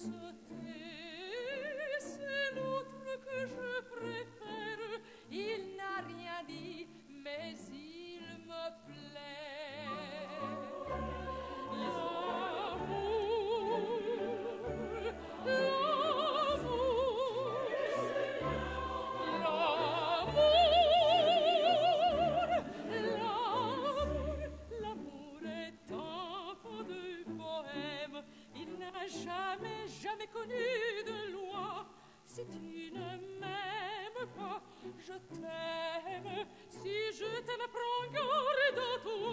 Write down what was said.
sauter, c'est l'autre que je préfère. Il n'a rien dit, mais il me plaît. L'amour est enfant de poème. Il n'a jamais connu de loi. Si tu ne m'aimes pas, je t'aime. Si je t'aime, prends garde à toi.